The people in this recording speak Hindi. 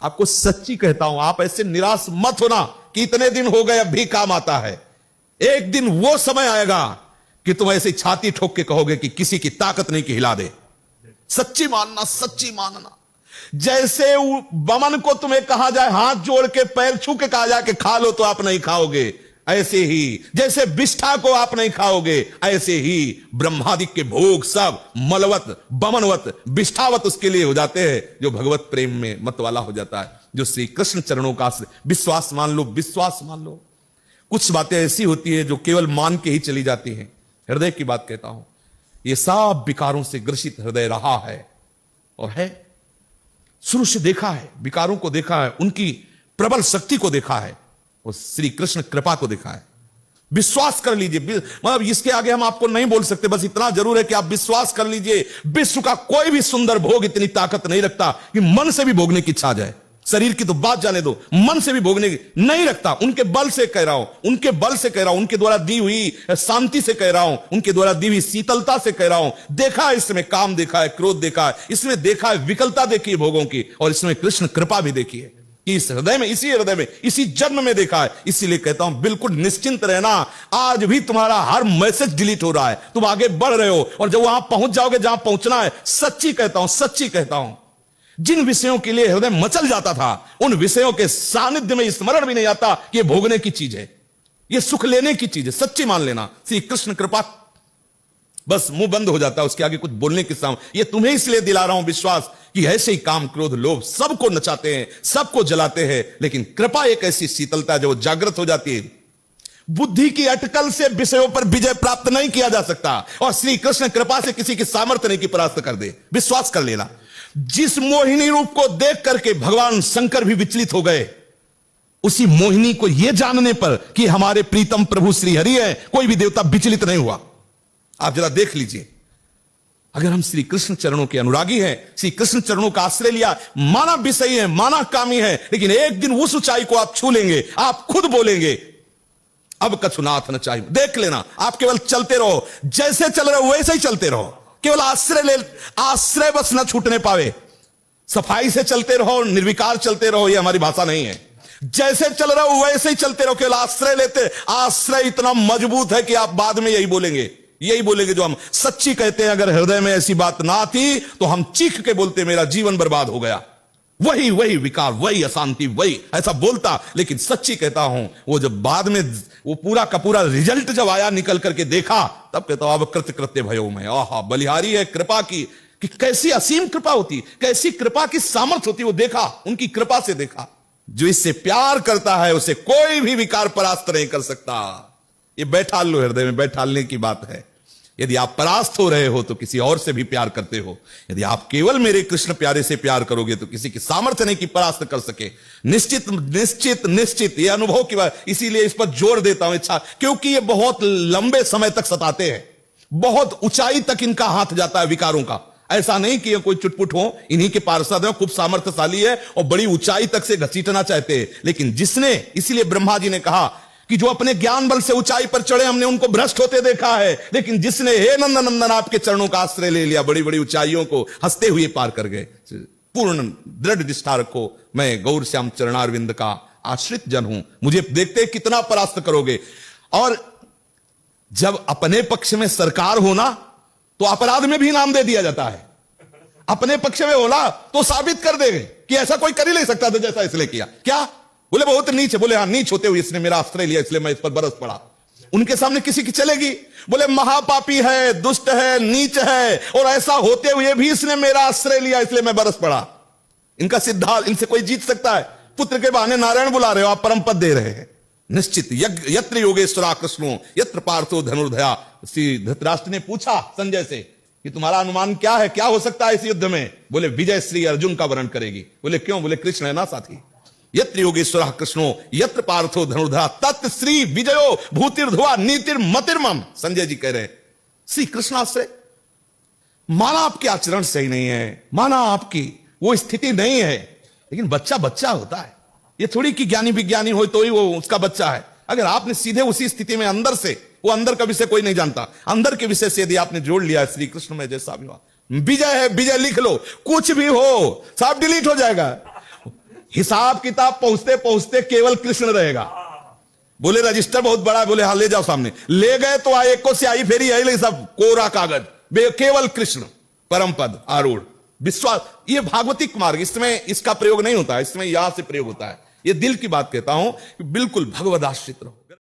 आपको सच्ची कहता हूं, आप ऐसे निराश मत होना कि इतने दिन हो गए अब भी काम आता है। एक दिन वो समय आएगा कि तुम ऐसे छाती ठोक के कहोगे कि किसी की ताकत नहीं कि हिला दे। सच्ची मानना, सच्ची मानना। जैसे बमन को तुम्हें कहा जाए हाथ जोड़ के पैर छू के कहा जाए कि खा लो तो आप नहीं खाओगे, ऐसे ही जैसे विष्ठा को आप नहीं खाओगे, ऐसे ही ब्रह्मादिक के भोग सब मलवत, बमनवत, विष्ठावत उसके लिए हो जाते हैं जो भगवत प्रेम में मत वाला हो जाता है, जो श्री कृष्ण चरणों का विश्वास मान लो, विश्वास मान लो। कुछ बातें ऐसी होती है जो केवल मान के ही चली जाती हैं। हृदय की बात कहता हूं, ये सब विकारों से ग्रसित हृदय रहा है और है, शुरू से देखा है, विकारों को देखा है, उनकी प्रबल शक्ति को देखा है और श्री कृष्ण कृपा को देखा है। विश्वास कर लीजिए, मतलब इसके आगे हम आपको नहीं बोल सकते, बस इतना जरूर है कि आप विश्वास कर लीजिए, विश्व का कोई भी सुंदर भोग इतनी ताकत नहीं रखता कि मन से भी भोगने की इच्छा आ जाए। शरीर की तो बात जाने दो, मन से भी भोगने की नहीं रखता। उनके बल से कह रहा हूं, उनके बल से कह रहा हूं, उनके द्वारा दी हुई शांति से कह रहा हूं, उनके द्वारा दी हुई शीतलता से कह रहा हूं। देखा है इसमें काम, देखा है क्रोध, देखा है इसमें, देखा है विकलता देखी है भोगों की, और इसमें कृष्ण कृपा भी देखी है कि इस हृदय में, इसी हृदय में, इसी जन्म में देखा है। इसीलिए कहता हूं बिल्कुल निश्चिंत रहना। आज भी तुम्हारा हर मैसेज डिलीट हो रहा है, तुम आगे बढ़ रहे हो, और जब वहां पहुंच जाओगे जहां पहुंचना है, सच्ची कहता हूं, सच्ची कहता हूं, जिन विषयों के लिए हृदय मचल जाता था, उन विषयों के सानिध्य में स्मरण भी नहीं आता कि ये भोगने की चीज है, ये सुख लेने की चीज है। सच्ची मान लेना, श्री कृष्ण कृपा, बस मुंह बंद हो जाता है, उसके आगे कुछ बोलने की सामने। ये तुम्हें इसलिए दिला रहा हूं विश्वास कि ऐसे ही काम, क्रोध, लोभ सबको नचाते हैं, सबको जलाते हैं, लेकिन कृपा एक ऐसी शीतलता जो जागृत हो जाती है। बुद्धि की अटकल से विषयों पर विजय प्राप्त नहीं किया जा सकता, और श्री कृष्ण कृपा से किसी की सामर्थ्य नहीं की परास्त कर दे। विश्वास कर लेना। जिस मोहिनी रूप को देख करके भगवान शंकर भी विचलित हो गए, उसी मोहिनी को यह जानने पर कि हमारे प्रीतम प्रभु श्री हरि है, कोई भी देवता विचलित नहीं हुआ। आप जरा देख लीजिए, अगर हम श्री कृष्ण चरणों के अनुरागी हैं, श्री कृष्ण चरणों का आश्रय लिया, माना विषयी है, माना कामी है, लेकिन एक दिन उस ऊंचाई को आप छू लेंगे, आप खुद बोलेंगे अब कछुनाथ न चाहिए। देख लेना, आप केवल चलते रहो, जैसे चल रहे हो वैसे ही चलते रहो, केवल आश्रय ले, आश्रय बस न छूटने पावे। सफाई से चलते रहो, निर्विकार चलते रहो, ये हमारी भाषा नहीं है। जैसे चल रहे हो वैसे ही चलते रहो, केवल आश्रय लेते। आश्रय इतना मजबूत है कि आप बाद में यही बोलेंगे, यही बोलेंगे जो हम सच्ची कहते हैं। अगर हृदय में ऐसी बात ना आती तो हम चीख के बोलते मेरा जीवन बर्बाद हो गया, वही वही विकार, वही अशांति, वही ऐसा बोलता। लेकिन सच्ची कहता हूं, वो जब बाद में वो पूरा का पूरा रिजल्ट जब आया, निकल करके देखा, तब कहता हूं अब कृत्य कृत्य भयो में। आहा, बलिहारी है कृपा की, कि कैसी असीम कृपा होती, कैसी कृपा की सामर्थ्य होती, वो देखा, उनकी कृपा से देखा। जो इससे प्यार करता है उसे कोई भी विकार परास्त नहीं कर सकता। ये बैठा लो, हृदय में बैठालने की बात है। यदि आप परास्त हो रहे हो तो किसी और से भी प्यार करते हो, यदि आप केवल मेरे कृष्ण प्यारे से प्यार करोगे तो किसी की सामर्थ्य नहीं कि परास्त कर सके। निश्चित निश्चित निश्चित, यह अनुभव की बात, इसीलिए इस पर जोर देता हूं इच्छा, क्योंकि ये बहुत लंबे समय तक सताते हैं, बहुत ऊंचाई तक इनका हाथ जाता है विकारों का। ऐसा नहीं कि ये कोई चुटपुट हो, इन्हीं के पार्षद है, खूब सामर्थ्यशाली है और बड़ी ऊंचाई तक से घसीटना चाहते हैं। लेकिन जिसने, इसीलिए ब्रह्मा जी ने कहा कि जो अपने ज्ञान बल से ऊंचाई पर चढ़े, हमने उनको भ्रष्ट होते देखा है, लेकिन जिसने हे नंदन नंदन आपके चरणों का आश्रय ले लिया, बड़ी बड़ी ऊंचाइयों को हंसते हुए पार कर गए। पूर्ण दृढ़ निष्ठा रखो, मैं गौर श्याम चरणारविंद का आश्रित जन हूं, मुझे देखते कितना परास्त करोगे। और जब अपने पक्ष में सरकार होना तो अपराध में भी नाम दे दिया जाता है। अपने पक्ष में होना तो साबित कर देंगे कि ऐसा कोई कर ही नहीं सकता था जैसा इसलिए किया। क्या बोले? बहुत नीच। बोले हाँ, नीच होते हुए इसने मेरा आश्रय लिया, इसलिए मैं इस पर बरस पड़ा। उनके सामने किसी की चलेगी? बोले महापापी है, दुष्ट है, नीच है, और ऐसा होते हुए भी इसने मेरा आश्रय लिया, इसलिए मैं बरस पड़ा। इनका सिद्धांत, इनसे कोई जीत सकता है? पुत्र के बहाने नारायण बुला रहे हो, आप परम पद दे रहे हैं। निश्चित यत्र योगेश्वरा कृष्णो यत्र पार्थो धनुर्धया। श्री धृतराष्ट्र ने पूछा संजय से कि तुम्हारा अनुमान क्या है, क्या हो सकता है इस युद्ध में? बोले विजय श्री अर्जुन का वर्ण करेगी। बोले क्यों? बोले कृष्ण है ना साथी। यत्र योगेश्वरः कृष्णो यत्र पार्थो धनुर्धरा तत् श्री विजयो भूतिर्धुआ नीतिर्मतिर्मम। संजय जी कह रहे श्री कृष्णाश्रय, माना आपके आचरण सही नहीं है, माना आपकी वो स्थिति नहीं है, लेकिन बच्चा बच्चा होता है। ये थोड़ी कि ज्ञानी विज्ञानी हो तो ही वो उसका बच्चा है। अगर आपने सीधे उसी स्थिति में अंदर से, वो अंदर का विषय कोई नहीं जानता, अंदर के विषय से यदि आपने जोड़ लिया श्री कृष्ण में जैसा भी हुआ, विजय है, विजय लिख लो, कुछ भी हो सब डिलीट हो जाएगा। हिसाब किताब पहुंचते पहुंचते केवल कृष्ण रहेगा। बोले रजिस्टर बहुत बड़ा है, बोले हाँ ले जाओ सामने। ले गए तो आए को स्याही फेरी आई सब कोरा कागज, केवल कृष्ण परम पद आरूढ़ विश्वास। ये भागवतिक मार्ग, इसमें इसका प्रयोग नहीं होता है, इसमें यहां से प्रयोग होता है। ये दिल की बात कहता हूं कि बिल्कुल भगवद आश्रित रहो।